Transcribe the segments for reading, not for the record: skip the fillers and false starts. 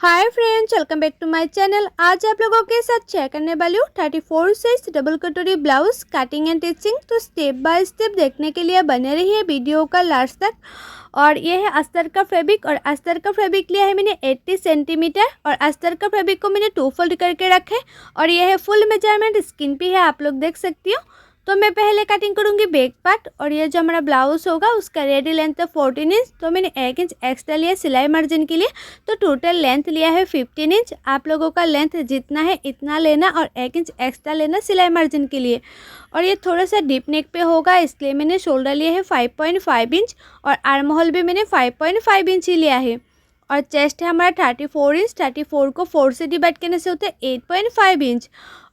Hi friends, welcome back to my channel. आज आप लोगों के साथ शेयर करने वाली हूँ 34 साइज डबल कटोरी ब्लाउज कटिंग एंड टिचिंग। तो स्टेप बाय स्टेप देखने के लिए बने रहिए वीडियो का लास्ट तक। और ये है अस्तर का फैब्रिक, और अस्तर का फैब्रिक लिया है मैंने 80 सेंटीमीटर, और अस्तर का फैब्रिक को मैंने 2 फोल्ड करके रखा है। और ये है फुल मेजरमेंट, स्किन पे है, आप लोग देख सकती हो। तो मैं पहले कटिंग करूँगी बैक पार्ट, और ये जो हमारा ब्लाउज होगा उसका रेडी लेंथ है 14 इंच। तो मैंने 1 इंच एक्स्ट्रा लिया सिलाई मार्जिन के लिए, तो टोटल लेंथ लिया है 15 इंच। आप लोगों का लेंथ जितना है इतना लेना, और 1 इंच एक्स्ट्रा लेना सिलाई मार्जिन के लिए। और ये थोड़ा सा डीप नेक पे होगा, इसलिए मैंने शोल्डर लिया है 5.5 इंच, और आर्म होल भी मैंने 5.5 इंच ही लिया है। और चेस्ट है हमारा 34 इंच। 34 को 4 से डिवाइड करने से होता है 8.5 इंच।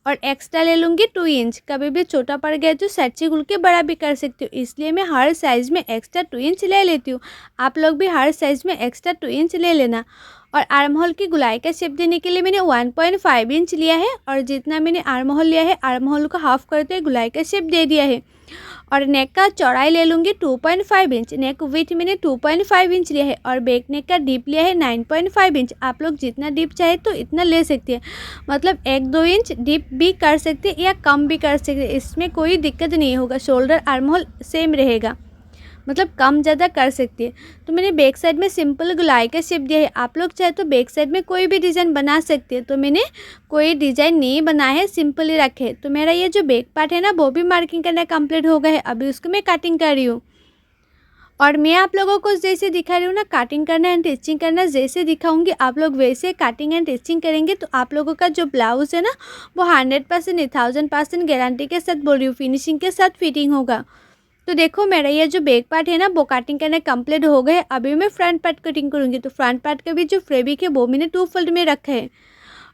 और एक्स्ट्रा ले लूँगी 2 इंच। कभी भी छोटा पड़ गया तो साइड से खुल के बड़ा भी कर सकती हूँ, इसलिए मैं हर साइज़ में एक्स्ट्रा 2 इंच ले लेती हूँ। आप लोग भी हर साइज़ में एक्स्ट्रा 2 इंच ले लेना। और आर्म होल की गुलाई का शेप देने के लिए मैंने 1.5 इंच लिया है, और जितना मैंने आर्म होल लिया है आर्म होल को हाफ करते हुए गुलाई का शेप दे दिया है। और नेक का चौड़ाई ले लूँगी 2.5 इंच। नेक विथ मैंने 2.5 इंच लिया है, और बैक नेक का डीप लिया है 9.5 इंच। आप लोग जितना डीप चाहे तो इतना ले सकते हैं, मतलब 1-2 इंच डीप भी कर सकते हैं या कम भी कर सकते हैं, इसमें कोई दिक्कत नहीं होगा। शोल्डर आर्म होल सेम रहेगा, मतलब कम ज़्यादा कर सकती है। तो मैंने बैक साइड में सिंपल गुलाई का शेप दिया है। आप लोग चाहे तो बैक साइड में कोई भी डिज़ाइन बना सकते हैं, तो मैंने कोई डिज़ाइन नहीं बनाया है, सिंपल ही रखे है। तो मेरा ये जो बैक पार्ट है ना वो भी मार्किंग करना कंप्लीट हो गया है। अभी उसको मैं कटिंग कर रही हूँ, और मैं आप लोगों को जैसे दिखा रही हूँ ना कटिंग करना एंड स्टिचिंग करना, जैसे दिखाऊंगी आप लोग वैसे कटिंग एंड स्टिचिंग करेंगे तो आप लोगों का जो ब्लाउज़ है ना वो 100% 1000% गारंटी के साथ बोल रही हूँ, फिनिशिंग के साथ फिटिंग होगा। तो देखो मेरा ये जो बैक पार्ट है ना वो कटिंग करना कंप्लीट हो गए। अभी मैं फ्रंट पार्ट कटिंग करूँगी। तो फ्रंट पार्ट का भी जो फैब्रिक है वो मैंने 2 फोल्ड में रखा है।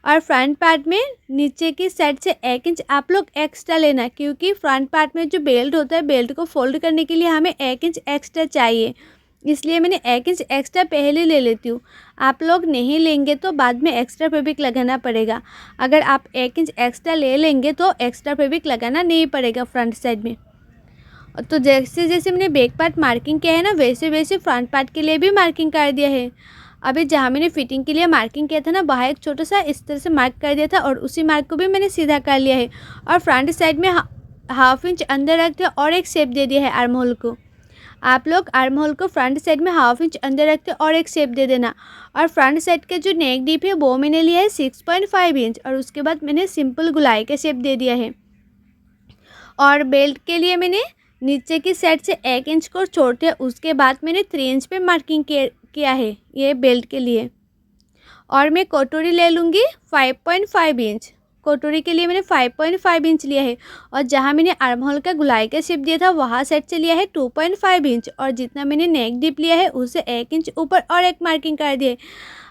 और फ्रंट पार्ट में नीचे की साइड से 1 इंच आप लोग एक्स्ट्रा लेना, क्योंकि फ्रंट पार्ट में जो बेल्ट होता है बेल्ट को फोल्ड करने के लिए हमें 1 इंच एक्स्ट्रा चाहिए, इसलिए मैंने 1 इंच एक्स्ट्रा पहले ले लेती हूँ। आप लोग नहीं लेंगे तो बाद में एक्स्ट्रा फैब्रिक लगाना पड़ेगा। अगर आप 1 इंच एक्स्ट्रा ले लेंगे तो एक्स्ट्रा फैब्रिक लगाना नहीं पड़ेगा फ्रंट साइड में। तो जैसे जैसे मैंने बैक पार्ट मार्किंग किया है ना वैसे वैसे फ्रंट पार्ट के लिए भी मार्किंग कर दिया है। अभी जहाँ मैंने फिटिंग के लिए मार्किंग किया था ना वहाँ एक छोटा सा इस तरह से मार्क कर दिया था, और उसी मार्क को भी मैंने सीधा कर लिया है। और फ्रंट साइड में 1/2 इंच अंदर रख दिया और एक शेप दे दिया है आर्म होल को। आप लोग आर्म होल को फ्रंट साइड में 1/2 इंच अंदर रखते और एक शेप दे देना। और फ्रंट साइड के जो नेक डीप है वो मैंने लिया है 6.5 इंच, और उसके बाद मैंने सिंपल गुलाई का शेप दे दिया है। और बेल्ट के लिए मैंने नीचे की साइड से 1 इंच को छोड़ते उसके बाद मैंने 3 इंच पे मार्किंग किया है ये बेल्ट के लिए। और मैं कटोरी ले लूँगी 5.5 इंच। कटोरी के लिए मैंने 5.5 इंच लिया है, और जहाँ मैंने आर्म होल का गुलाई का शेप दिया था वहाँ साइड से लिया है 2.5 इंच, और जितना मैंने नेक डीप लिया है उससे 1 इंच ऊपर और एक मार्किंग कर दिया है।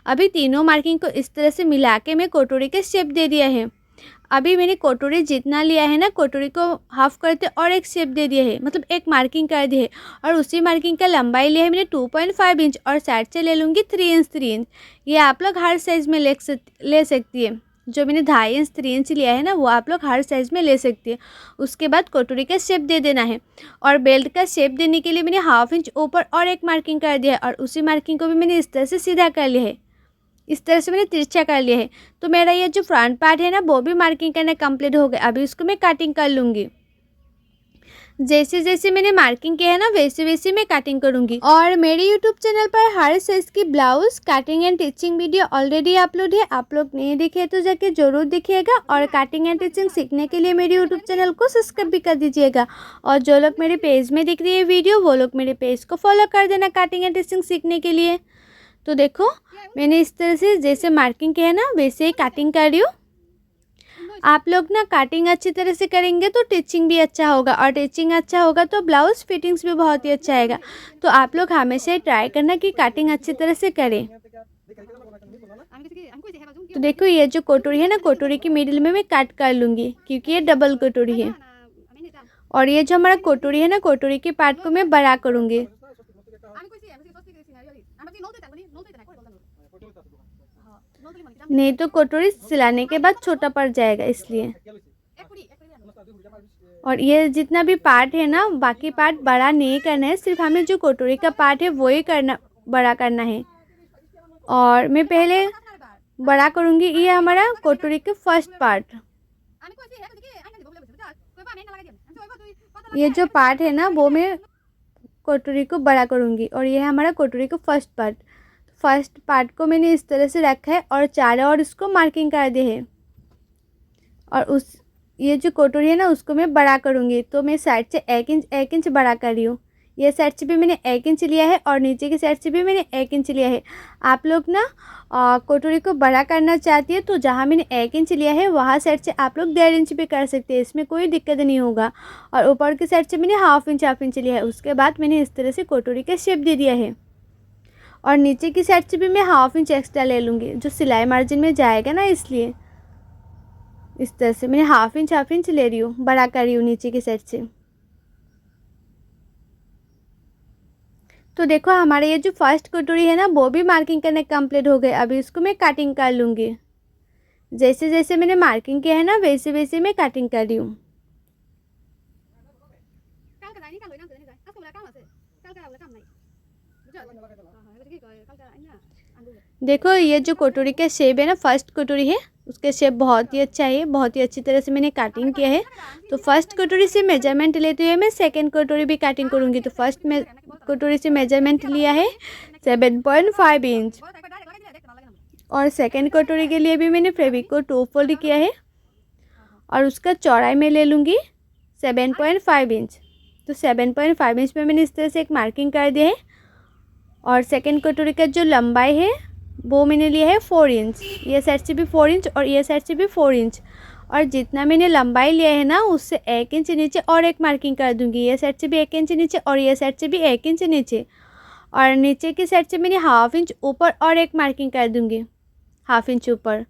अभी तीनों मार्किंग को इस तरह से मिला के मैं कटोरी का शेप दे दिया है। अभी मैंने कटोरी जितना लिया है ना कटोरी को हाफ करते और एक शेप दे दिया है, मतलब एक मार्किंग कर दी है। और उसी मार्किंग का लंबाई लिया है मैंने 2.5 इंच, और साइड से ले लूँगी 3 इंच 3 इंच। ये आप लोग हर साइज़ में ले सकती है। जो मैंने 2.5 इंच 3 इंच लिया है ना वो आप लोग हर साइज़ में ले सकती है। उसके बाद कटोरी का शेप दे देना है। और बेल्ट का शेप देने के लिए मैंने 1/2 इंच ऊपर और एक मार्किंग कर दिया है, और उसी मार्किंग को भी मैंने इस तरह से सीधा कर लिया है। इस तरह से मैंने तिरछा कर लिया है। तो मेरा ये जो फ्रंट पार्ट है ना वो भी मार्किंग करना कंप्लीट हो गया। अभी इसको मैं कटिंग कर लूँगी। जैसे जैसे मैंने मार्किंग किया है ना वैसे वैसे मैं कटिंग करूँगी। और मेरे यूट्यूब चैनल पर हर साइज़ की blouse cutting and teaching video already upload है, आप लोग नहीं देखे तो जाके ज़रूर देखिएगा। और कटिंग एंड टिचिंग सीखने के लिए मेरे यूट्यूब चैनल को सब्सक्राइब भी कर दीजिएगा। और जो लोग मेरे पेज में दिख रही है वीडियो वो लोग मेरे पेज को फॉलो कर देना कटिंग एंड टिचिंग सीखने के लिए। तो देखो मैंने इस तरह से जैसे मार्किंग किया है ना वैसे ही कटिंग कर रही हूँ। आप लोग ना कटिंग अच्छी तरह से करेंगे तो टिचिंग भी अच्छा होगा, और टिचिंग अच्छा होगा तो ब्लाउज फिटिंग्स भी बहुत ही अच्छा आएगा। तो आप लोग हमेशा ट्राई करना कि कटिंग अच्छी तरह से करें। तो देखो ये जो कटोरी है ना कटोरी की मिडिल में मैं कट कर लूँगी, क्योंकि ये डबल कटोरी है। और ये जो हमारा कटोरी है ना कटोरी के पार्ट को मैं बड़ा करूँगी। नहीं तो कटोरी सिलाने के बाद छोटा पड़ जाएगा, इसलिए। और ये जितना भी पार्ट है ना बाकी पार्ट बड़ा नहीं करना है, सिर्फ हमें जो कटोरी का पार्ट है वही बड़ा करना है। और मैं पहले बड़ा करूँगी। ये हमारा कटोरी के फर्स्ट पार्ट, ये जो पार्ट है ना वो मैं कटोरी को बड़ा करूँगी। और ये है हमारा कटोरी का फर्स्ट पार्ट। फर्स्ट पार्ट को मैंने इस तरह से रखा है और चारों ओर इसको मार्किंग कर दी है। और उस ये जो कटोरी है ना उसको मैं बड़ा करूँगी, तो मैं साइड से 1 इंच बड़ा कर रही हूँ। ये साइड से भी मैंने 1 इंच लिया है और नीचे की साइड से भी मैंने 1 इंच लिया है। आप लोग ना कटोरी को बड़ा करना चाहती है तो जहाँ मैंने 1 इंच लिया है वहाँ साइड से आप लोग 1.5 इंच भी कर सकते हैं, इसमें कोई दिक्कत नहीं होगा। और ऊपर की साइड से मैंने हाफ इंच लिया है। उसके बाद मैंने इस तरह से कटोरी का शेप दे दिया है। और नीचे की साइड से भी मैं हाफ इंच एक्स्ट्रा ले लूँगी, जो सिलाई मार्जिन में जाएगा ना, इसलिए इस तरह से मैंने हाफ इंच ले रही हूँ, बड़ा कर रही हूँ नीचे की साइड से। तो देखो हमारे ये जो फर्स्ट कटोरी है ना वो भी मार्किंग करने कंप्लीट हो गए। अभी इसको मैं कटिंग कर लूँगी। जैसे जैसे मैंने मार्किंग किया है ना वैसे वैसे मैं कटिंग कर रही हूँ। देखो ये जो कटोरी का शेप है ना, फर्स्ट कटोरी है, उसका शेप बहुत ही अच्छा है, बहुत ही अच्छी तरह से मैंने कटिंग किया है। तो फर्स्ट कटोरी से मेजरमेंट लेते हुए मैं सेकंड कटोरी भी कटिंग करूँगी। तो फर्स्ट कटोरी से मेजरमेंट लिया है 7.5 इंच और सेकंड कटोरी के लिए भी मैंने फैब्रिक को 2 फोल्ड किया है और उसका चौड़ाई में ले लूँगी 7.5 इंच। तो 7.5 इंच में मैंने इस तरह से एक मार्किंग कर दिया है। और सेकंड कटोरी का जो लंबाई है वो मैंने लिया है 4 इंच। ये साइड से भी 4 इंच और ये साइड से भी 4 इंच। और जितना मैंने लंबाई लिया है ना उससे 1 इंच नीचे और एक मार्किंग कर दूंगी। ये साइड से भी 1 इंच नीचे और ये साइड से भी 1 इंच नीचे। और नीचे की साइड से मैंने हाफ इंच ऊपर और एक मार्किंग कर दूंगी, हाफ इंच ऊपर।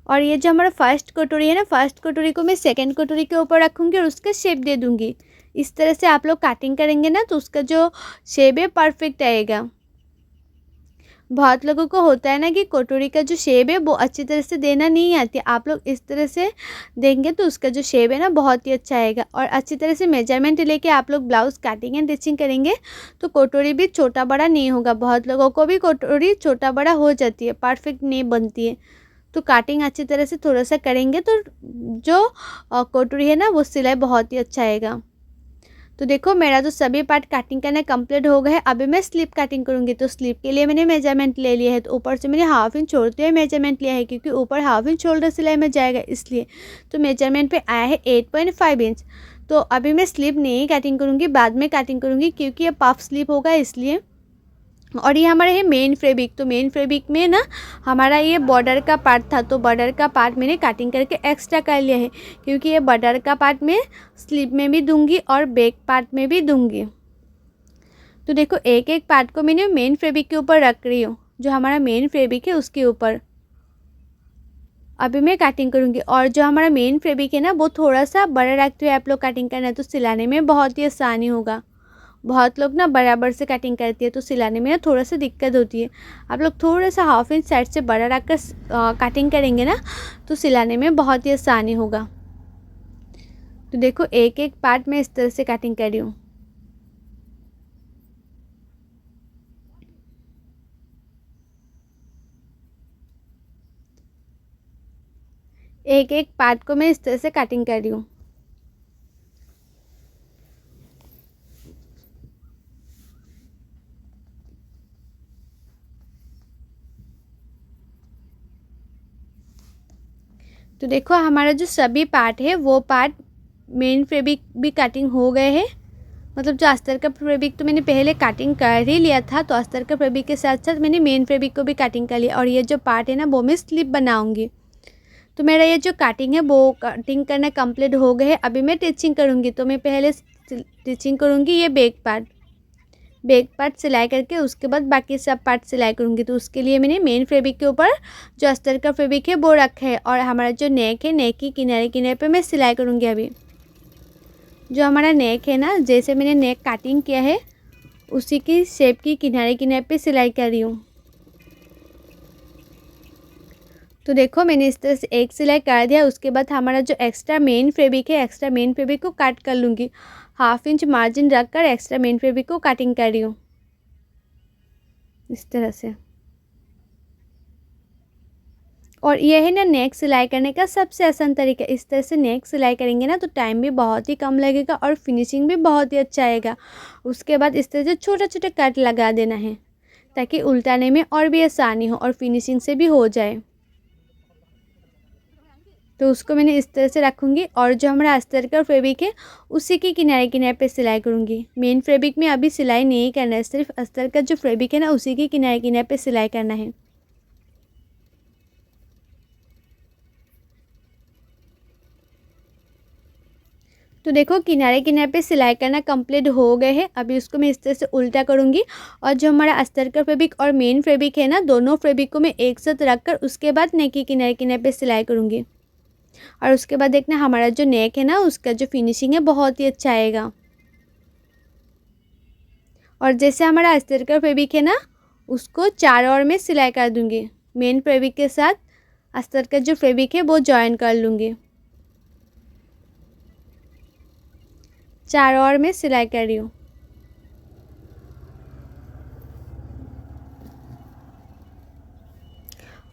और ये जो हमारा फर्स्ट कटोरी है ना, फर्स्ट कटोरी को मैं सेकंड कटोरी के ऊपर रखूँगी और उसका शेप दे दूँगी। इस तरह से आप लोग कटिंग करेंगे ना तो उसका जो शेप है परफेक्ट आएगा। बहुत लोगों को होता है ना कि कटोरी का जो शेप है वो अच्छी तरह से देना नहीं आती। आप लोग इस तरह से देंगे तो उसका जो शेप है ना बहुत ही अच्छा आएगा। और अच्छी तरह से मेजरमेंट लेके आप लोग ब्लाउज़ कटिंग एंड स्टिचिंग करेंगे तो कटोरी भी छोटा बड़ा नहीं होगा। बहुत लोगों को भी कटोरी छोटा बड़ा हो जाती है, परफेक्ट नहीं बनती है। तो कटिंग अच्छी तरह से थोड़ा सा करेंगे तो जो कटोरी है ना वो सिलाई बहुत ही अच्छा आएगा। तो देखो मेरा तो सभी पार्ट कटिंग करना कंप्लीट हो गए हैं। अभी मैं स्लीप कटिंग करूँगी। तो स्लीप के लिए मैंने मेजरमेंट ले लिया है। तो ऊपर से मैंने हाफ इंच छोड़ते हुए मेजरमेंट लिया है क्योंकि ऊपर हाफ इंच शोल्डर सिलाई में जाएगा, इसलिए। तो मेजरमेंट पे आया है 8.5 इंच। तो अभी मैं स्लीप नहीं कटिंग करूँगी, बाद में कटिंग करूँगी क्योंकि ये पफ स्लीप होगा, इसलिए। और ये हमारा है मेन फैब्रिक। तो मेन फैब्रिक में ना हमारा ये बॉर्डर का पार्ट था, तो बॉर्डर का पार्ट मैंने कटिंग करके एक्स्ट्रा कर लिया है क्योंकि ये बॉर्डर का पार्ट मैं स्लीव में भी दूंगी और बैक पार्ट में भी दूंगी। तो देखो एक एक पार्ट को मैंने मेन फैब्रिक के ऊपर रख रही हूँ, जो हमारा मेन फैब्रिक है उसके ऊपर अभी मैं कटिंग करूँगी। और जो हमारा मेन फैब्रिक है ना वो थोड़ा सा बड़ा रखते हुए आप लोग कटिंग करना है, तो सिलाने में बहुत ही आसानी होगा। बहुत लोग ना बराबर से कटिंग करती है तो सिलाने में ना थोड़ा सा दिक्कत होती है। आप लोग थोड़ा सा हाफ इंच साइड से बड़ा रख कर कटिंग करेंगे ना तो सिलाने में बहुत ही आसानी होगा। तो देखो एक एक पार्ट में इस तरह से कटिंग कर रही हूँ। एक एक पार्ट को मैं इस तरह से कटिंग कर रही हूँ। तो देखो हमारा जो सभी पार्ट है वो पार्ट मेन फैब्रिक भी कटिंग हो गए हैं। मतलब जो अस्तर का फैब्रिक तो मैंने पहले कटिंग कर ही लिया था, तो अस्तर का फैब्रिक के साथ साथ मैंने मेन फैब्रिक को भी कटिंग कर लिया। और ये जो पार्ट है ना वो मैं स्लिप बनाऊंगी। तो मेरा ये जो कटिंग है वो कटिंग करना कंप्लीट हो गए है। अभी मैं टिचिंग करूँगी। तो मैं पहले टिचिंग करूँगी ये बैक पार्ट सिलाई करके, उसके बाद बाकी सब पार्ट सिलाई करूँगी। तो उसके लिए मैंने मेन फैब्रिक के ऊपर जो अस्तर का फैब्रिक है वो रखा है। और हमारा जो नेक है, नेक की किनारे किनारे पे मैं सिलाई करूँगी। अभी जो हमारा नेक है ना, जैसे मैंने नेक कटिंग किया है उसी की शेप की किनारे किनारे पे सिलाई कर रही हूँ। तो देखो मैंने इस तरह से एक सिलाई कर दिया। उसके बाद हमारा जो एक्स्ट्रा मेन फैब्रिक है, एक्स्ट्रा मेन फैब्रिक को कट कर लूँगी। हाफ इंच मार्जिन रखकर एक्स्ट्रा मेन फैब्रिक को कटिंग कर रही हूँ इस तरह से। और ये है ना नेक सिलाई करने का सबसे आसान तरीका। इस तरह से नेक सिलाई करेंगे ना तो टाइम भी बहुत ही कम लगेगा और फिनिशिंग भी बहुत ही अच्छा आएगा। उसके बाद इस तरह से छोटा छोटा कट लगा देना है ताकि उल्टाने में और भी आसानी हो और फिनिशिंग से भी हो जाए। तो उसको मैंने इस तरह से रखूँगी और जो हमारा अस्तर का फैब्रिक है उसी के किनारे किनारे पे सिलाई करूँगी। मेन फैब्रिक में अभी सिलाई नहीं करना है, सिर्फ अस्तर का जो फैब्रिक है ना उसी के किनारे किनारे पे सिलाई करना है। तो देखो किनारे किनारे पे सिलाई करना कंप्लीट हो गए हैं। अभी उसको मैं इस तरह से उल्टा करूँगी और जो हमारा अस्तर का फैब्रिक और मेन फैब्रिक है ना दोनों फैब्रिक को मैं एक साथ रख कर उसके बाद नेक के किनारे किनारे पे सिलाई करूँगी। और उसके बाद देखना हमारा जो नेक है ना उसका जो फिनिशिंग है बहुत ही अच्छा आएगा। और जैसे हमारा अस्तर का फैब्रिक है ना उसको चारों ओर में सिलाई कर दूँगी। मेन फैब्रिक के साथ अस्तर का जो फैब्रिक है वो जॉइन कर लूँगी। चारों ओर में सिलाई कर रही हूँ।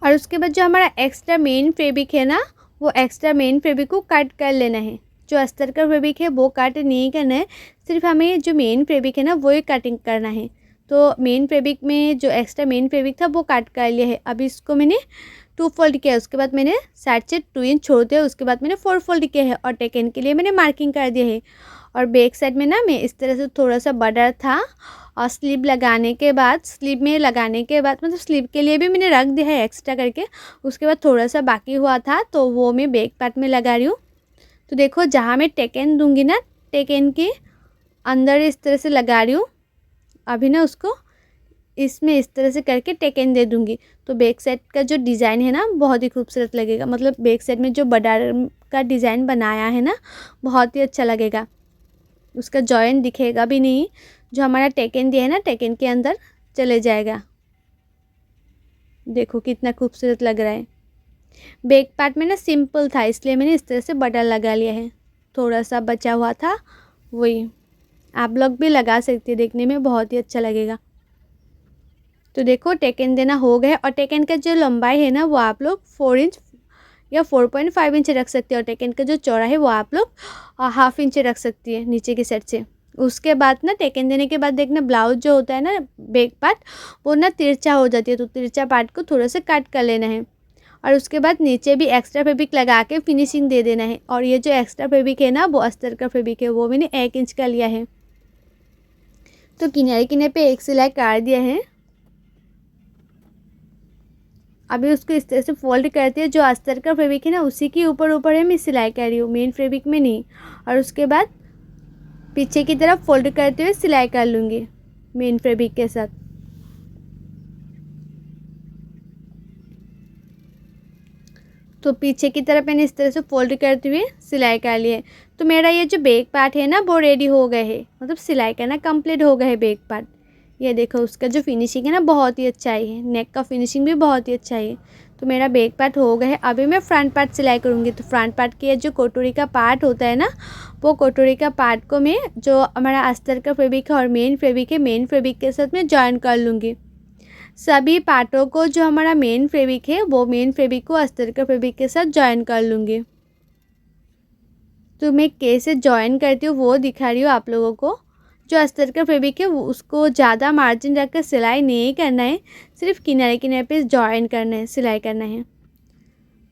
और उसके बाद जो हमारा एक्स्ट्रा मेन फैब्रिक है ना वो एक्स्ट्रा मेन फैब्रिक को कट कर लेना है। जो अस्तर का फैब्रिक है वो कट नहीं करना है, सिर्फ हमें जो मेन फैब्रिक है ना वो ही कटिंग करना है। तो मेन फैब्रिक में जो एक्स्ट्रा मेन फैब्रिक था वो कट कर लिया है। अभी इसको मैंने 2 फोल्ड किया है, उसके बाद मैंने साइड से 2 इंच छोड़ दिया, उसके बाद मैंने 4 फोल्ड किया है और टेकन के लिए मैंने मार्किंग कर दिया है। और बैक साइड में ना मैं इस तरह से थोड़ा सा बॉर्डर था और स्लीव लगाने के बाद मतलब स्लीव के लिए भी मैंने रख दिया है एक्स्ट्रा करके। उसके बाद थोड़ा सा बाकी हुआ था तो वो मैं बैक पार्ट में लगा रही हूँ। तो देखो जहाँ मैं टेकन दूंगी ना टेकन के अंदर इस तरह से लगा रही हूँ। अभी ना उसको इसमें इस तरह से करके टेकन दे दूंगी तो बैक साइड का जो डिज़ाइन है ना बहुत ही खूबसूरत लगेगा। मतलब बैक साइड में जो बॉर्डर का डिज़ाइन बनाया है ना बहुत ही अच्छा लगेगा, उसका जॉइन दिखेगा भी नहीं। जो हमारा टेकन दिया है ना टेकन के अंदर चले जाएगा। देखो कितना खूबसूरत लग रहा है। बैक पार्ट में ना सिंपल था इसलिए मैंने इस तरह से बटन लगा लिया है, थोड़ा सा बचा हुआ था वही। आप लोग भी लगा सकते हैं, देखने में बहुत ही अच्छा लगेगा। तो देखो टेकन देना हो गया और टेकन का जो लंबाई है ना वो आप लोग 4 इंच या 4.5 इंच रख सकते हो। और टेकन का जो चौड़ा है वो आप लोग 1/2 इंच रख सकती है नीचे की साइड से। उसके बाद ना टेकन देने के बाद देखना ब्लाउज जो होता है ना बैक पार्ट वो ना तिरछा हो जाती है, तो तिरछा पार्ट को थोड़ा सा कट कर लेना है। और उसके बाद नीचे भी एक्स्ट्रा फैब्रिक लगा के फिनिशिंग दे देना है। और ये जो एक्स्ट्रा फैब्रिक है ना वो अस्तर का फैब्रिक है, वो मैंने 1 इंच का लिया है। तो किनारे किनारे पे एक सिलाई कर दिया है। अभी उसको इस तरह से फोल्ड करती है, जो अस्तर का फैब्रिक है ना उसी के ऊपर है मैं सिलाई कर रही हूँ, मेन फैब्रिक में नहीं। और उसके बाद पीछे की तरफ फोल्ड करते हुए सिलाई कर लूँगी मेन फैब्रिक के साथ। तो पीछे की तरफ मैंने इस तरह से फोल्ड करते हुए सिलाई कर ली है। तो मेरा ये जो बैक पार्ट है ना वो रेडी हो गए है, मतलब सिलाई करना कंप्लीट हो गया है बैक पार्ट। ये देखो उसका जो फिनिशिंग है ना बहुत ही अच्छा है, नेक का फिनिशिंग भी बहुत ही अच्छा है। तो मेरा बैक पार्ट हो गया है। अभी मैं फ्रंट पार्ट सिलाई करूँगी। तो फ्रंट पार्ट की जो कटोरी का पार्ट होता है ना वो कटोरी का पार्ट को मैं जो हमारा अस्तर का फैब्रिक है और मेन फैब्रिक है, मेन फैब्रिक के साथ मैं जॉइन कर लूँगी। सभी पार्टों को जो हमारा मेन फैब्रिक है वो मेन फैब्रिक को अस्तर का फैब्रिक के साथ जॉइन कर लूँगी। तो मैं कैसे जॉइन करती हूँ वो दिखा रही हूँ आप लोगों को। जो अस्तर का फैब्रिक है वो उसको ज़्यादा मार्जिन रखकर सिलाई नहीं करना है, सिर्फ किनारे किनारे पे जॉइन करना है, सिलाई करना है।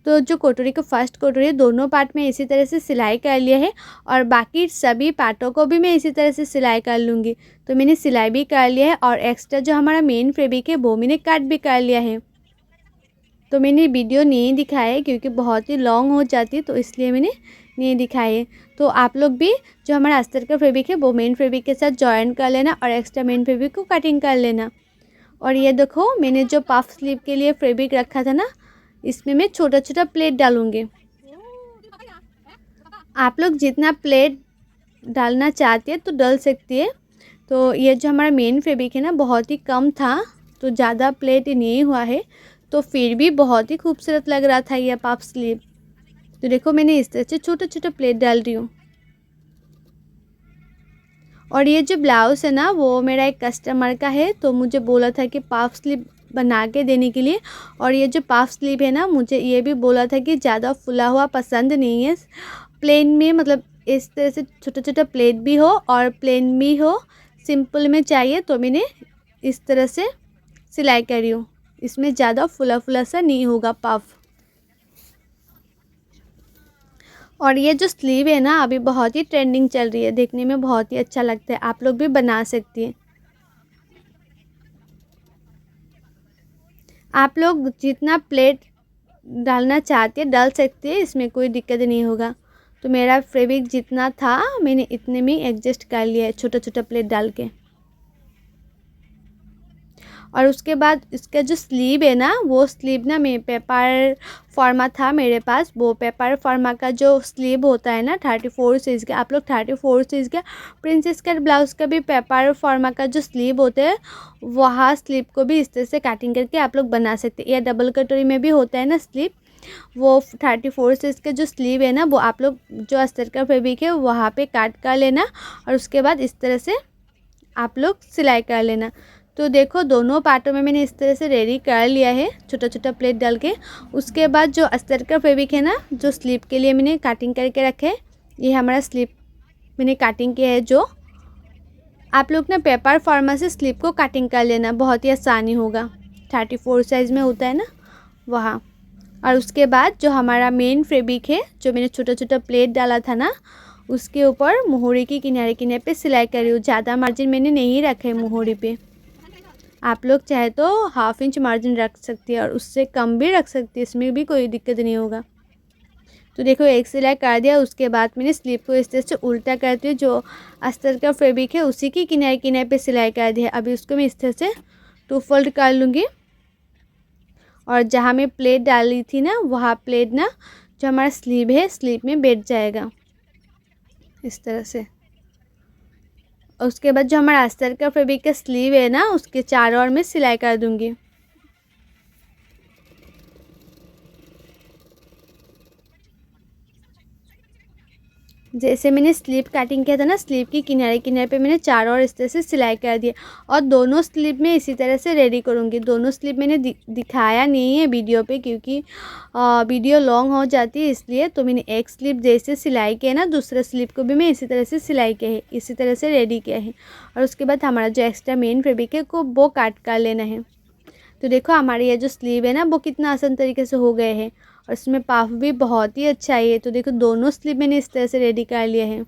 तो जो कटोरी का फर्स्ट कटोरी है दोनों पार्ट में इसी तरह से सिलाई कर लिया है और बाकी सभी पार्टों को भी मैं इसी तरह से सिलाई कर लूँगी। तो मैंने सिलाई भी कर लिया है और एक्स्ट्रा जो हमारा मेन फैब्रिक है वो मैंने कट भी कर लिया है। तो मैंने वीडियो नहीं दिखाया है क्योंकि बहुत ही लॉन्ग हो जाती है, तो इसलिए मैंने नहीं दिखाई है। तो आप लोग भी जो हमारा अस्तर का फैब्रिक है वो मेन फैब्रिक के साथ जॉइन कर लेना और एक्स्ट्रा मेन फैब्रिक को कटिंग कर लेना। और ये देखो मैंने जो पफ स्लीव के लिए फैब्रिक रखा था ना इसमें मैं छोटा छोटा प्लेट डालूँगी। आप लोग जितना प्लेट डालना चाहती है तो डाल सकती है। तो ये जो हमारा मेन फैब्रिक है ना बहुत ही कम था तो ज़्यादा प्लेट नहीं हुआ है, तो फिर भी बहुत ही खूबसूरत लग रहा था ये पफ स्लीव। तो देखो मैंने इस तरह से छोटा छोटा प्लेट डाल रही हूँ। और ये जो ब्लाउज़ है ना वो मेरा एक कस्टमर का है, तो मुझे बोला था कि पफ स्लीव बना के देने के लिए। और ये जो पफ स्लीव है ना, मुझे ये भी बोला था कि ज़्यादा फुला हुआ पसंद नहीं है, प्लेन में मतलब इस तरह से छोटा छोटा प्लेट भी हो और प्लेन भी हो, सिंपल में चाहिए, तो मैंने इस तरह से सिलाई करी हूँ। इसमें ज़्यादा फुला फुला सा नहीं होगा पफ। और ये जो स्लीव है ना, अभी बहुत ही ट्रेंडिंग चल रही है, देखने में बहुत ही अच्छा लगता है, आप लोग भी बना सकती हैं। आप लोग जितना प्लेट डालना चाहते हैं डाल सकते हैं, इसमें कोई दिक्कत नहीं होगा। तो मेरा फैब्रिक जितना था मैंने इतने में एडजस्ट कर लिया है, छोटा छोटा प्लेट डाल के। और उसके बाद इसका जो स्लीव है ना, वो स्लीव ना मैं पेपर फॉर्मा था मेरे पास, वो पेपर फॉर्मा का जो स्लीव होता है ना 34 साइज़ का, आप लोग 34 साइज़ का प्रिंसेस कट ब्लाउज़ का भी पेपर फॉर्मा का जो स्लीव होते हैं, वहाँ स्लीव को भी इस तरह से कटिंग करके आप लोग बना सकते हैं। या डबल कटोरी में भी होता है ना स्लीव, वो 34 साइज़ का जो स्लीव है ना, वो आप लोग जो अस्तर का फैब्रिक है वहाँ पे काट कर लेना और उसके बाद इस तरह से आप लोग सिलाई कर लेना। तो देखो दोनों पार्टों में मैंने इस तरह से रेडी कर लिया है, छोटा छोटा प्लेट डाल के। उसके बाद जो अस्तर का फैब्रिक है ना, जो स्लीव के लिए मैंने कटिंग करके रखे है, ये हमारा स्लीव मैंने कटिंग किया है। जो आप लोग ना पेपर फॉर्मा से स्लीव को कटिंग कर लेना, बहुत ही आसानी होगा। 34 साइज़ में होता है ना वहाँ। और उसके बाद जो हमारा मेन फैब्रिक है, जो मैंने छोटा छोटा प्लेट डाला था ना, उसके ऊपर मोहरी की किनारे किनारे पे सिलाई करी हूँ। ज़्यादा मार्जिन मैंने नहीं रखा है मोहरी पे, आप लोग चाहे तो 1/2 इंच मार्जिन रख सकती है और उससे कम भी रख सकती है, इसमें भी कोई दिक्कत नहीं होगा। तो देखो एक सिलाई कर दिया, उसके बाद मैंने स्लीव को इस तरह से उल्टा करती हूँ, जो अस्तर का फैब्रिक है उसी की किनारे किनारे पे सिलाई कर दिया। अभी उसको मैं इस तरह से 2 फोल्ड कर लूँगी और जहाँ मैं प्लेट डाली थी ना, वहाँ प्लेट ना जो हमारा स्लीव है, स्लीव में बैठ जाएगा इस तरह से। उसके बाद जो हमारा अस्तर का फैब्रिक का स्लीव है ना, उसके चारों ओर में सिलाई कर दूंगी। जैसे मैंने स्लीव कटिंग किया था ना, स्लीव की किनारे किनारे पे मैंने चारों ओर इस तरह से सिलाई कर दिया। और दोनों स्लीव में इसी तरह से रेडी करूँगी। दोनों स्लीव मैंने दिखाया नहीं है वीडियो पे, क्योंकि वीडियो लॉन्ग हो जाती है, इसलिए। तो मैंने एक स्लीव जैसे सिलाई किया ना, दूसरा स्लीव को भी मैं इसी तरह से सिलाई किया है, इसी तरह से रेडी किया है। और उसके बाद हमारा जो एक्स्ट्रा मेन फैब्रिक है को वो काट कर लेना है। तो देखो हमारे ये जो स्लीव है ना, वो कितना आसान तरीके से हो गए हैं और इसमें पाफ भी बहुत ही अच्छा है। तो देखो दोनों स्लीव मैंने इस तरह से रेडी कर लिया है।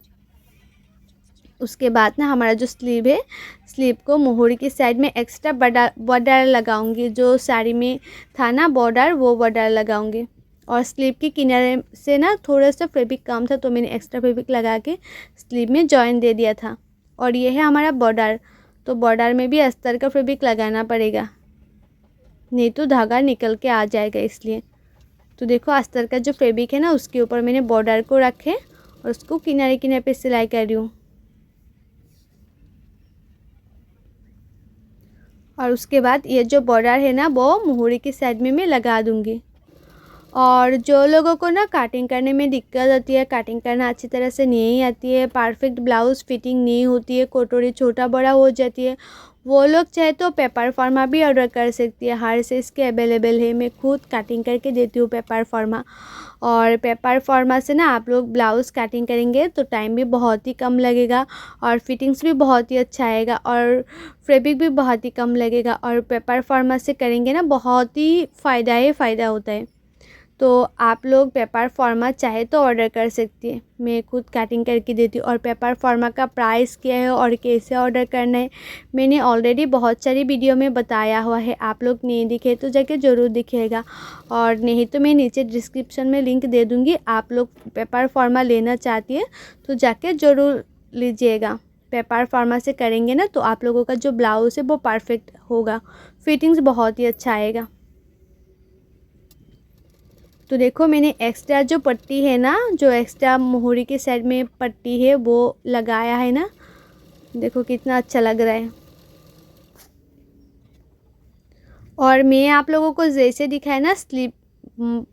उसके बाद ना हमारा जो स्लीव है, स्लीव को मोहरी की साइड में एक्स्ट्रा बॉर्डर लगाऊंगी, जो साड़ी में था ना बॉर्डर, वो बॉर्डर लगाऊंगी। और स्लीव के किनारे से ना थोड़ा सा फैब्रिक कम था, तो मैंने एक्स्ट्रा फैब्रिक लगा के स्लीव में जॉइन दे दिया था। और ये है हमारा बॉर्डर, तो बॉर्डर में भी अस्तर का फैब्रिक लगाना पड़ेगा, नहीं तो धागा निकल के आ जाएगा, इसलिए। तो देखो अस्तर का जो फैब्रिक है ना, उसके ऊपर मैंने बॉर्डर को रखे और उसको किनारे किनारे पे सिलाई कर रही हूँ। और उसके बाद ये जो बॉर्डर है ना, वो मोहरी की साइड में मैं लगा दूँगी। और जो लोगों को ना कटिंग करने में दिक्कत होती है, कटिंग करना अच्छी तरह से नहीं आती है, परफेक्ट ब्लाउज़ फिटिंग नहीं होती है, कटोरी छोटा बड़ा हो जाती है, वो लोग चाहे तो पेपर फॉर्मा भी ऑर्डर कर सकती है। हर साइज़ के अवेलेबल है, मैं खुद कटिंग करके देती हूँ पेपर फॉर्मा। और पेपर फॉर्मा से ना आप लोग ब्लाउज़ कटिंग करेंगे तो टाइम भी बहुत ही कम लगेगा और फिटिंग्स भी बहुत ही अच्छा आएगा और फैब्रिक भी बहुत ही कम लगेगा। और पेपर फॉर्मा से करेंगे ना, बहुत ही फ़ायदा होता है। तो आप लोग पेपर फॉर्मा चाहे तो ऑर्डर कर सकती है, मैं खुद कटिंग करके देती हूँ। और पेपर फॉर्मा का प्राइस क्या है और कैसे ऑर्डर करना है, मैंने ऑलरेडी बहुत सारी वीडियो में बताया हुआ है, आप लोग नहीं दिखे तो जाके ज़रूर दिखेगा। और नहीं तो मैं नीचे डिस्क्रिप्शन में लिंक दे दूँगी, आप लोग पेपर फॉर्मा लेना चाहती है तो जाके ज़रूर लीजिएगा। पेपर फॉर्मा से करेंगे ना, तो आप लोगों का जो ब्लाउज़ है वो परफेक्ट होगा, फिटिंग्स बहुत ही अच्छा आएगा। तो देखो मैंने एक्स्ट्रा जो पट्टी है ना, जो एक्स्ट्रा मोहरी के साइड में पट्टी है वो लगाया है ना, देखो कितना अच्छा लग रहा है। और मैं आप लोगों को जैसे दिखाया ना, स्लीव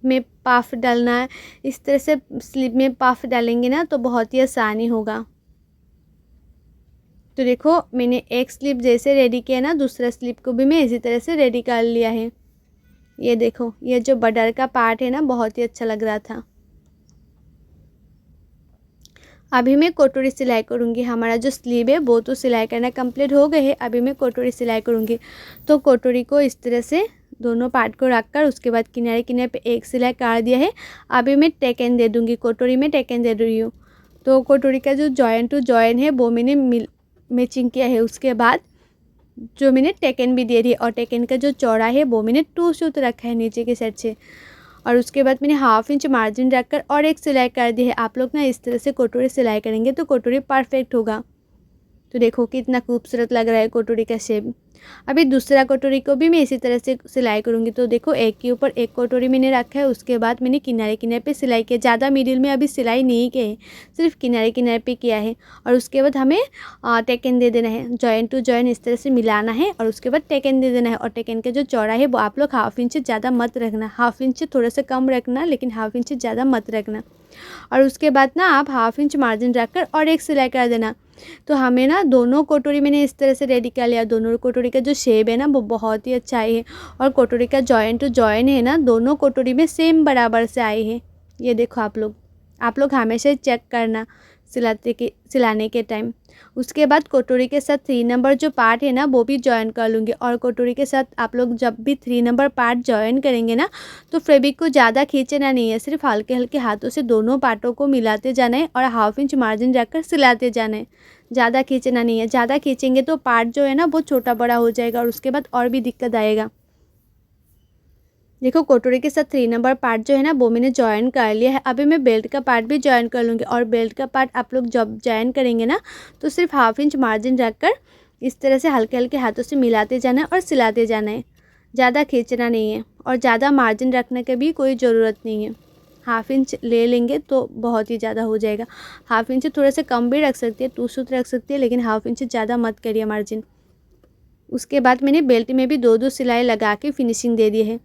में पफ डालना है, इस तरह से स्लीव में पफ डालेंगे ना तो बहुत ही आसानी होगा। तो देखो मैंने एक स्लिप जैसे रेडी किया ना, दूसरा स्लिप को भी मैं इसी तरह से रेडी कर लिया है। ये देखो, ये जो बॉर्डर का पार्ट है ना, बहुत ही अच्छा लग रहा था। अभी मैं कोटोरी सिलाई करूँगी। हमारा जो स्लीव है वो तो सिलाई करना कंप्लीट हो गए है। अभी मैं कोटोरी सिलाई करूँगी। तो कोटोरी को इस तरह से दोनों पार्ट को रखकर उसके बाद किनारे किनारे पे एक सिलाई काट दिया है। अभी मैं टेकन दे दूँगी। कोटोरी में टेकन दे रही हूँ। तो कोटोरी का जो जॉइन टू जॉइन है वो मैंने मैचिंग किया है। उसके बाद जो मैंने टेकन भी दे दी है और टेकन का जो चौड़ा है वो मैंने 2 सूत रखा है नीचे के साइड से। और उसके बाद मैंने 1/2 इंच मार्जिन रखकर और एक सिलाई कर दी है। आप लोग ना इस तरह से कोटोरी सिलाई करेंगे तो कोटोरी परफेक्ट होगा। तो देखो कितना खूबसूरत लग रहा है कोटोरी का शेप। अभी दूसरा कोटोरी को भी मैं इसी तरह से सिलाई करूँगी। तो देखो एक के ऊपर एक कोटोरी मैंने रखा है। उसके बाद मैंने किनारे किनारे पे सिलाई किया। ज़्यादा मिडिल में अभी सिलाई नहीं की है, सिर्फ किनारे किनारे पे किया है। और उसके बाद हमें टेकन दे देना है। जॉइन टू जॉइन इस तरह से मिलाना है और उसके बाद टेकन दे देना है। और टेकन का जो चौड़ा है वो आप लोग 1/2 इंच ज़्यादा मत रखना, 1/2 इंच थोड़ा सा कम रखना, लेकिन 1/2 इंच ज़्यादा मत रखना। और उसके बाद ना आप 1/2 इंच मार्जिन रखकर और एक सिलाई कर देना। तो हमें ना दोनों कोटोरी मैंने इस तरह से रेडी कर लिया। दोनों कोटोरी का जो शेप है ना वो बहुत ही अच्छा आई है। और कोटोरी का जॉइन टू जॉइन है ना, दोनों कोटोरी में सेम बराबर से आई है। ये देखो आप लोग हमेशा चेक करना सिलाने के टाइम। उसके बाद कोटोरी के साथ 3 नंबर जो पार्ट है ना वो भी जॉइन कर लूँगी। और कोटोरी के साथ आप लोग जब भी 3 नंबर पार्ट जॉइन करेंगे ना, तो फैब्रिक को ज़्यादा खींचना नहीं है, सिर्फ हल्के हल्के हाथों से दोनों पार्टों को मिलाते जाना है और 1/2 इंच मार्जिन रखकर सिलाते जाना है। ज़्यादा खींचना नहीं है, ज़्यादा खींचेंगे तो पार्ट जो है ना वो छोटा बड़ा हो जाएगा और उसके बाद और भी दिक्कत आएगा। देखो कोटोरी के साथ 3 नंबर पार्ट जो है ना वो मैंने जॉइन कर लिया है। अभी मैं बेल्ट का पार्ट भी जॉइन कर लूँगी। और बेल्ट का पार्ट आप लोग जब जॉइन करेंगे ना, तो सिर्फ 1/2 इंच मार्जिन रखकर इस तरह से हल्के हल्के हाथों से मिलाते जाना है और सिलाते जाना है। ज़्यादा खींचना नहीं है और ज़्यादा मार्जिन रखने की भी कोई ज़रूरत नहीं है। 1/2 इंच ले लेंगे तो बहुत ही ज़्यादा हो जाएगा। 1/2 इंच थोड़ा सा कम भी रख सकते हैं, 2 सूत रख सकते हैं, लेकिन 1/2 इंच ज़्यादा मत करिए मार्जिन। उसके बाद मैंने बेल्ट में भी 2-2 सिलाई लगा के फिनिशिंग दे दी है।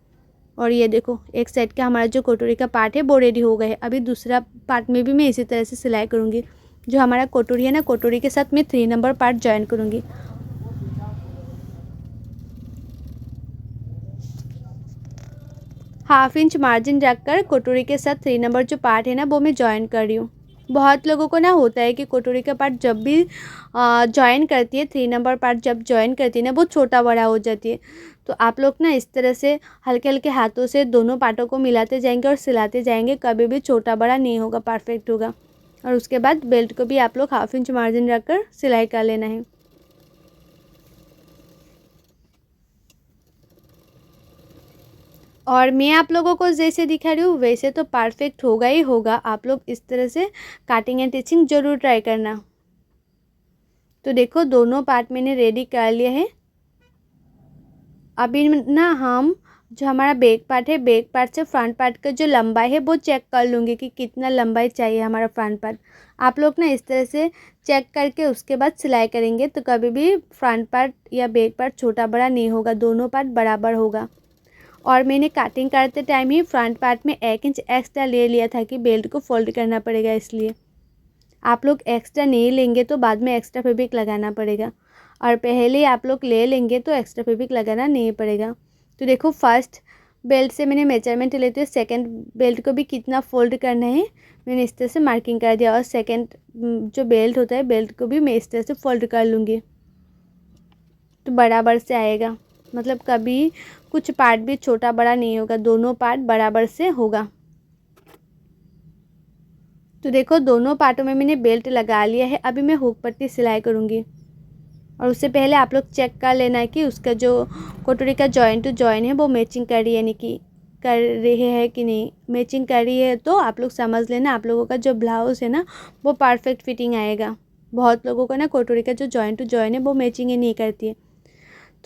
और ये देखो एक साइड का हमारा जो कोटोरी का पार्ट है वो रेडी हो गया है। अभी दूसरा पार्ट में भी मैं इसी तरह से सिलाई करूँगी। जो हमारा कोटोरी है ना, कोटोरी के साथ मैं 3 नंबर पार्ट जॉइन करूँगी। हाफ इंच मार्जिन रखकर कोटोरी के साथ 3 नंबर जो पार्ट है ना वो मैं जॉइन कर रही हूँ। बहुत लोगों को ना होता है कि कोटोरी का पार्ट जब भी जॉइन करती है, 3 नंबर पार्ट जब जॉइन करती है ना वो छोटा बड़ा हो जाती है। तो आप लोग ना इस तरह से हल्के हल्के हाथों से दोनों पार्टों को मिलाते जाएंगे और सिलाते जाएंगे, कभी भी छोटा बड़ा नहीं होगा, परफेक्ट होगा। और उसके बाद बेल्ट को भी आप लोग 1/2 इंच मार्जिन रखकर सिलाई कर लेना है। और मैं आप लोगों को जैसे दिखा रही हूँ वैसे तो परफेक्ट होगा ही होगा। आप लोग इस तरह से कटिंग एंड टिचिंग ज़रूर ट्राई करना। तो देखो दोनों पार्ट मैंने रेडी कर लिया है। अभी ना हम जो हमारा बैक पार्ट है, बैक पार्ट से फ्रंट पार्ट का जो लंबाई है वो चेक कर लूँगी कि कितना लंबाई चाहिए हमारा फ्रंट पार्ट। आप लोग ना इस तरह से चेक करके उसके बाद सिलाई करेंगे तो कभी भी फ्रंट पार्ट या बैक पार्ट छोटा बड़ा नहीं होगा, दोनों पार्ट बराबर होगा। और मैंने कटिंग करते टाइम ही फ्रंट पार्ट में 1 इंच एक्स्ट्रा ले लिया था कि बेल्ट को फोल्ड करना पड़ेगा, इसलिए आप लोग एक्स्ट्रा नहीं लेंगे तो बाद में एक्स्ट्रा फैब्रिक लगाना पड़ेगा। और पहले ही आप लोग ले लेंगे तो एक्स्ट्रा फैब्रिक लगाना नहीं पड़ेगा। तो देखो फर्स्ट बेल्ट से मैंने मेजरमेंट लेते हुए सेकंड बेल्ट को भी कितना फोल्ड करना है मैंने इस तरह से मार्किंग कर दिया। और सेकंड जो बेल्ट होता है बेल्ट को भी मैं इस तरह से फोल्ड कर लूँगी तो बराबर से आएगा। मतलब कभी कुछ पार्ट भी छोटा बड़ा नहीं होगा, दोनों पार्ट बराबर से होगा। तो देखो दोनों पार्टों में मैंने बेल्ट लगा लिया है। अभी मैं हुक पट्टी सिलाई करूँगी। और उससे पहले आप लोग चेक कर लेना है कि उसका जो कोटोरी का जॉइन टू जॉइन है वो मैचिंग कर रही है, यानी कि कर रही है कि नहीं। मैचिंग कर रही है तो आप लोग समझ लेना आप लोगों का जो ब्लाउज़ है ना वो परफेक्ट फिटिंग आएगा। बहुत लोगों का ना कोटोरी का जो जॉइन टू जॉइन है वो मैचिंग ही नहीं करती है।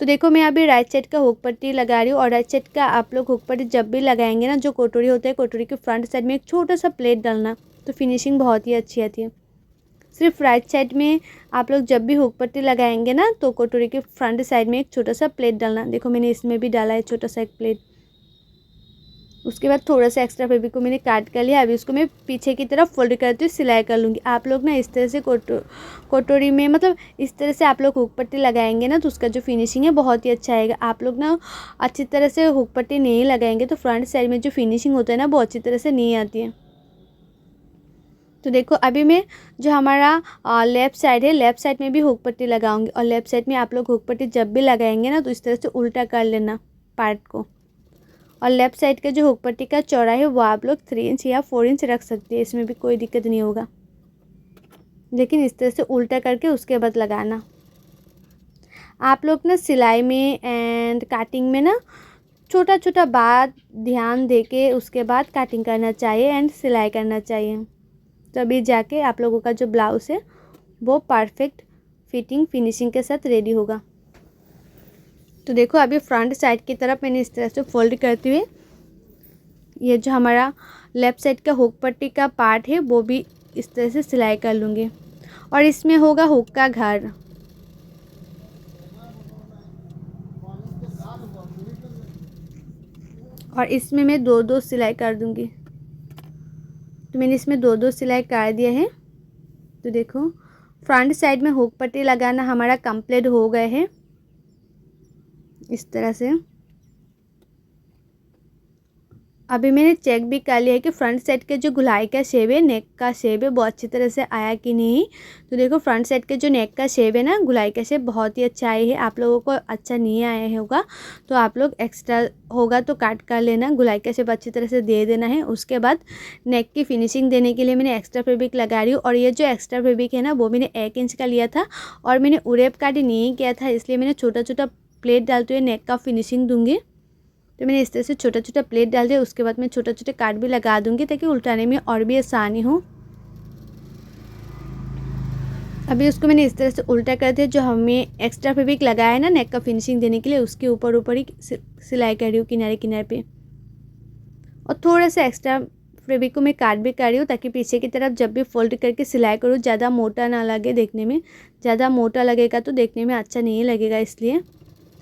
तो देखो मैं अभी राइट साइड का हुक पट्टी लगा रही हूँ। और राइट साइड का आप लोग हुक पट्टी जब भी लगाएंगे ना, जो कोटोरी होता है कोटोरी के फ्रंट साइड में एक छोटा सा प्लेट डालना, तो फिनिशिंग बहुत ही अच्छी आती है। सिर्फ राइट साइड में आप लोग जब भी हुक पट्टी लगाएंगे ना तो कोटोरी के फ्रंट साइड में एक छोटा सा प्लेट डालना। देखो मैंने इसमें भी डाला है छोटा सा एक प्लेट। उसके बाद थोड़ा सा एक्स्ट्रा फैब्रिक को मैंने काट कर लिया। अभी उसको मैं पीछे की तरफ फोल्ड करते हुए सिलाई कर लूँगी। आप लोग ना इस तरह से कटोरी में मतलब इस तरह से आप लोग हुक पट्टी लगाएंगे ना तो उसका जो फिनिशिंग है बहुत ही अच्छा आएगा। आप लोग ना अच्छी तरह से हुक पट्टी नहीं लगाएंगे तो फ्रंट साइड में जो फिनिशिंग होता है ना वो अच्छी तरह से नहीं आती है। तो देखो अभी मैं जो हमारा लेफ़्ट साइड है, लेफ़्ट साइड में भी हुक पट्टी लगाऊंगी। और लेफ़्ट साइड में आप लोग हुक पट्टी जब भी लगाएंगे ना तो इस तरह से उल्टा कर लेना पार्ट को। और लेफ़्ट साइड का जो हुक पट्टी का चौड़ा है वो आप लोग 3 इंच या 4 इंच रख सकते हैं, इसमें भी कोई दिक्कत नहीं होगा। लेकिन इस तरह से उल्टा करके उसके बाद लगाना। आप लोग ना सिलाई में एंड काटिंग में ना छोटा छोटा बात ध्यान देके उसके बाद काटिंग करना चाहिए एंड सिलाई करना चाहिए, तभी जाके आप लोगों का जो ब्लाउज़ है वो परफेक्ट फिटिंग फिनिशिंग के साथ रेडी होगा। तो देखो अभी फ्रंट साइड की तरफ मैंने इस तरह से फोल्ड करते हुए ये जो हमारा लेफ़्ट साइड का हुक पट्टी का पार्ट है वो भी इस तरह से सिलाई कर लूँगी। और इसमें होगा हुक का घर। और इसमें मैं 2-2 सिलाई कर दूँगी। तो मैंने इसमें 2-2 सिलाई कर दिया है। तो देखो फ्रंट साइड में हुक पट्टी लगाना हमारा कंप्लीट हो गए है इस तरह से। अभी मैंने चेक भी कर लिया है कि फ्रंट साइड के जो गुलाई का शेप है, नेक का शेप है, वो अच्छी तरह से आया कि नहीं। तो देखो फ्रंट साइड के जो नेक का शेप है ना, गुलाई का शेप बहुत ही अच्छा आया है। आप लोगों को अच्छा नहीं आया होगा तो आप लोग एक्स्ट्रा होगा तो काट कर लेना। गुलाई का शेप अच्छी तरह से दे देना है। उसके बाद नेक की फिनिशिंग देने के लिए मैंने एक्स्ट्रा फैब्रिक लगा रही हूँ। और ये जो एक्स्ट्रा फैब्रिक है ना वो मैंने 1 इंच का लिया था और मैंने उरेप काट नहीं किया था, इसलिए मैंने छोटा छोटा प्लेट डालते हुए नेक का फिनिशिंग दूँगी। तो मैंने इस तरह से छोटा छोटा प्लेट डाल दिया। उसके बाद मैं छोटे छोटे काट भी लगा दूंगी ताकि उल्टाने में और भी आसानी हो। अभी उसको मैंने इस तरह से उल्टा कर दिया। जो हमें एक्स्ट्रा फैब्रिक लगाया है ना नेक का फिनिशिंग देने के लिए, उसके ऊपर ऊपर ही सिलाई कर रही हूँ किनारे किनारे पे। और थोड़ा सा एक्स्ट्रा फैब्रिक को मैं काट भी कर रही हूँ ताकि पीछे की तरफ जब भी फोल्ड करके सिलाई करूँ ज़्यादा मोटा ना लगे देखने में। ज़्यादा मोटा लगेगा तो देखने में अच्छा नहीं लगेगा, इसलिए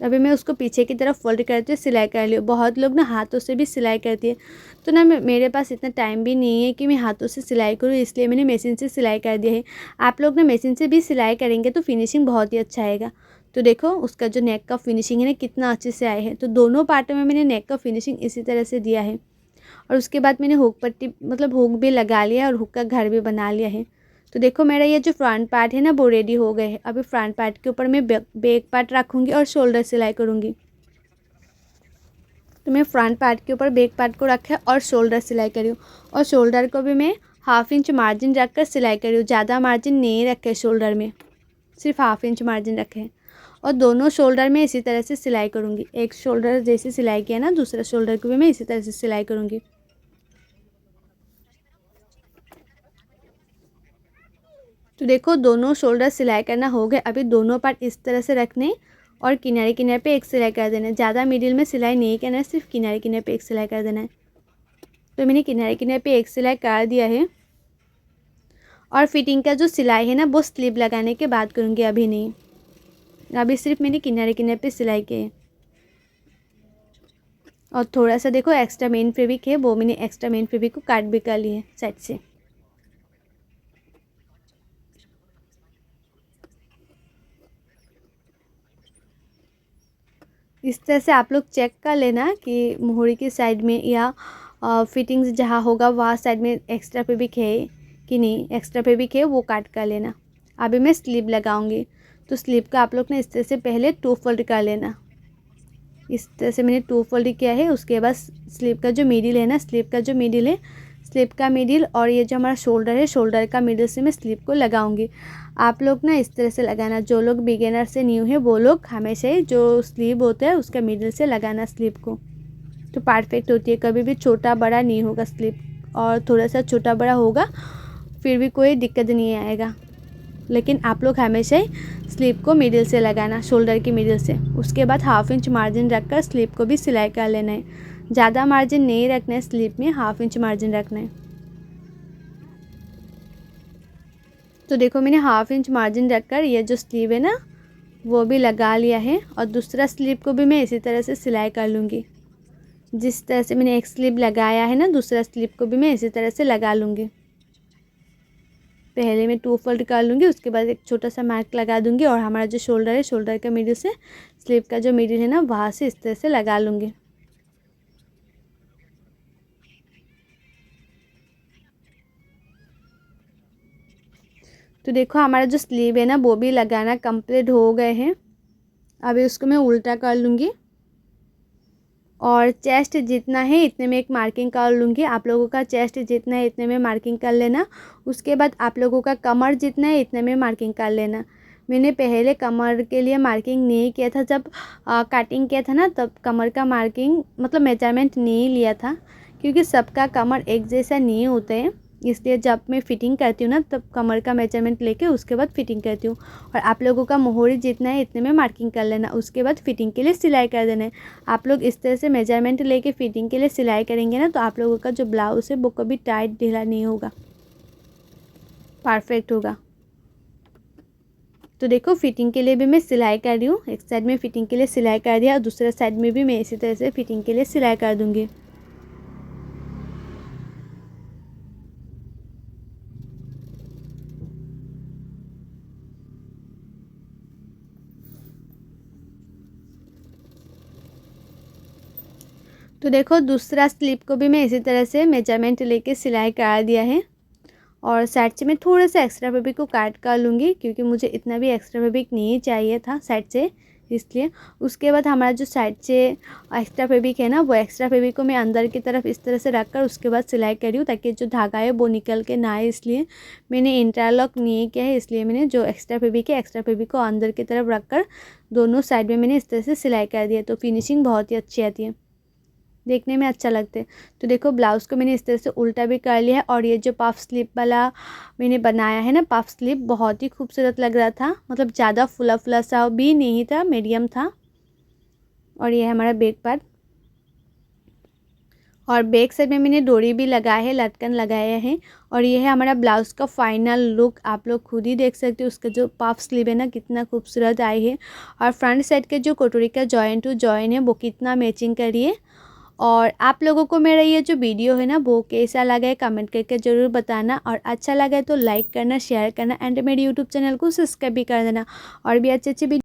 अभी मैं उसको पीछे की तरफ फोल्ड करते हुए सिलाई कर ली। बहुत लोग ना हाथों से भी सिलाई करती है, तो ना मेरे पास इतना टाइम भी नहीं है कि मैं हाथों से सिलाई करूँ, इसलिए मैंने मशीन से सिलाई कर दिया है। आप लोग ना मशीन से भी सिलाई करेंगे तो फिनिशिंग बहुत ही अच्छा आएगा। तो देखो उसका जो नेक का फिनिशिंग है ना कितना अच्छे से आया है। तो दोनों पार्टों में मैंने नेक का फिनिशिंग इसी तरह से दिया है। और उसके बाद मैंने हुक पट्टी मतलब हुक भी लगा लिया और हुक का घर भी बना लिया है। तो देखो मेरा ये जो फ्रंट पार्ट है ना वो रेडी हो गए है। अभी फ्रंट पार्ट के ऊपर मैं बैक पार्ट रखूँगी और शोल्डर सिलाई करूँगी। तो मैं फ्रंट पार्ट के ऊपर बैक पार्ट को रखा और शोल्डर सिलाई करी हूँ। और शोल्डर को भी मैं 1/2 इंच मार्जिन रख कर सिलाई करी हूँ। ज़्यादा मार्जिन नहीं रखे शोल्डर में, सिर्फ 1/2 इंच मार्जिन रखे। और दोनों शोल्डर में इसी तरह से सिलाई करूँगी। एक शोल्डर जैसे सिलाई किया ना दूसरा शोल्डर को भी मैं इसी तरह से सिलाई करूँगी। तो देखो दोनों शोल्डर सिलाई करना हो गए। अभी दोनों पार्ट इस तरह से रखने और किनारे किनारे पे एक सिलाई कर देना है। ज़्यादा मिडिल में सिलाई नहीं करना है, सिर्फ किनारे किनारे पे एक सिलाई कर देना है। तो मैंने किनारे किनारे पे एक सिलाई कर दिया है। और फिटिंग का जो सिलाई है ना वो स्लीव लगाने के बाद करूँगी, अभी नहीं। अभी सिर्फ मैंने किनारे किनारे पे सिलाई की है। और थोड़ा सा देखो एक्स्ट्रा मेन फैब्रिक है, वो मैंने एक्स्ट्रा मेन फैब्रिक को काट भी कर ली है साइड से। इस तरह से आप लोग चेक कर लेना कि मोहरी की साइड में या फिटिंग्स जहाँ होगा वहाँ साइड में एक्स्ट्रा फैब्रिक है कि नहीं। एक्स्ट्रा फैब्रिक है वो काट कर लेना। अभी मैं स्लीव लगाऊंगी। तो स्लीव का आप लोग ने इस तरह से पहले 2 फोल्ड कर लेना। इस तरह से मैंने 2 फोल्ड किया है। उसके बाद स्लीव का जो मिडिल है ना, स्लीव का जो मिडिल है, स्लीव का मिडिल और ये जो हमारा शोल्डर है, शोल्डर का मिडिल से मैं स्लीव को लगाऊंगी। आप लोग ना इस तरह से लगाना। जो लोग बिगिनर से न्यू है वो लोग हमेशा ही जो स्लीव होता है उसका मिडिल से लगाना स्लीव को, तो परफेक्ट होती है। कभी भी छोटा बड़ा नहीं होगा स्लीव, और थोड़ा सा छोटा बड़ा होगा फिर भी कोई दिक्कत नहीं आएगा। लेकिन आप लोग हमेशा ही स्लीव को मिडिल से लगाना, शोल्डर की मिडिल से। उसके बाद 1/2 इंच मार्जिन रखकर स्लीव को भी सिलाई कर लेना है। ज़्यादा मार्जिन नहीं रखना है स्लीव में, 1/2 इंच मार्जिन रखना है। तो देखो मैंने 1/2 इंच मार्जिन रखकर ये जो स्लीव है ना वो भी लगा लिया है। और दूसरा स्लीव को भी मैं इसी तरह से सिलाई कर लूँगी। जिस तरह से मैंने एक स्लिप लगाया है ना, दूसरा स्लिप को भी मैं इसी तरह से लगा लूँगी। पहले मैं 2 फोल्ड कर लूँगी, उसके बाद एक छोटा सा मार्क लगा दूँगी और हमारा जो शोल्डर है, शोल्डर का मिडिल से स्लिप का जो मिडिल है ना, वहाँ से इस तरह से लगा लूँगी। तो देखो हमारा जो स्लीव है ना, वो भी लगाना कंप्लीट हो गए हैं। अभी उसको मैं उल्टा कर लूँगी और चेस्ट जितना है इतने में एक मार्किंग कर लूँगी। आप लोगों का चेस्ट जितना है इतने में मार्किंग कर लेना। उसके बाद आप लोगों का कमर जितना है इतने में मार्किंग कर लेना। मैंने पहले कमर के लिए मार्किंग नहीं किया था, जब कटिंग किया था ना, तब कमर का मार्किंग मतलब मेजरमेंट नहीं लिया था, क्योंकि सबका कमर एक जैसा नहीं होता है। इसलिए जब मैं फ़िटिंग करती हूँ ना, तब कमर का मेजरमेंट लेके उसके बाद फ़िटिंग करती हूँ। और आप लोगों का मोहरी जितना है इतने में मार्किंग कर लेना। उसके बाद फ़िटिंग के लिए सिलाई कर देना है। आप लोग इस तरह से मेजरमेंट लेके फ़िटिंग के लिए सिलाई करेंगे ना, तो आप लोगों का जो ब्लाउज़ है वो कभी टाइट ढीला नहीं होगा, परफेक्ट होगा। तो देखो फ़िटिंग के लिए भी मैं सिलाई कर रही हूँ। एक साइड में फ़िटिंग के लिए सिलाई कर दिया और दूसरे साइड में भी मैं इसी तरह से फ़िटिंग के लिए सिलाई कर दूँगी। तो देखो दूसरा स्लिप को भी मैं इसी तरह से मेजरमेंट लेके सिलाई कर दिया है और साइड से मैं थोड़ा सा एक्स्ट्रा फैब्रिक को काट कर लूँगी, क्योंकि मुझे इतना भी एक्स्ट्रा फैब्रिक नहीं चाहिए था साइड से, इसलिए। उसके बाद हमारा जो साइड से एक्स्ट्रा फैब्रिक है ना, वो एक्स्ट्रा फैब्रिक को मैं अंदर की तरफ इस तरह से रख कर उसके बाद सिलाई करी हूँ, ताकि जो धागा है वो निकल के ना आए। इसलिए मैंने इंटरलॉक नहीं किया है, इसलिए मैंने जो एक्स्ट्रा फैब्रिक है, एक्स्ट्रा फैब्रिक को अंदर की तरफ रख कर दोनों साइड में मैंने इस तरह से सिलाई कर दिया, तो फिनिशिंग बहुत ही अच्छी आती है, देखने में अच्छा लगता है। तो देखो ब्लाउज़ को मैंने इस तरह से उल्टा भी कर लिया है और ये जो पफ स्लिप वाला मैंने बनाया है ना, पफ स्लिप बहुत ही खूबसूरत लग रहा था, मतलब ज़्यादा फुला फुला सा भी नहीं था, मीडियम था। और ये है हमारा बैक पार्ट और बैक साइड में मैंने डोरी भी लगाया है, लटकन लगाया है। और ये है हमारा ब्लाउज़ का फाइनल लुक, आप लोग खुद ही देख सकते हो उसका जो पफ स्लीव है ना कितना खूबसूरत आई है। और फ्रंट साइड के जो कटोरी का जॉइन टू जॉइन है वो कितना मैचिंग करी है। और आप लोगों को मेरा ये जो वीडियो है ना वो कैसा लगा है कमेंट करके ज़रूर बताना, और अच्छा लगा तो लाइक करना, शेयर करना एंड मेरे यूट्यूब चैनल को सब्सक्राइब भी कर देना। और भी अच्छे अच्छे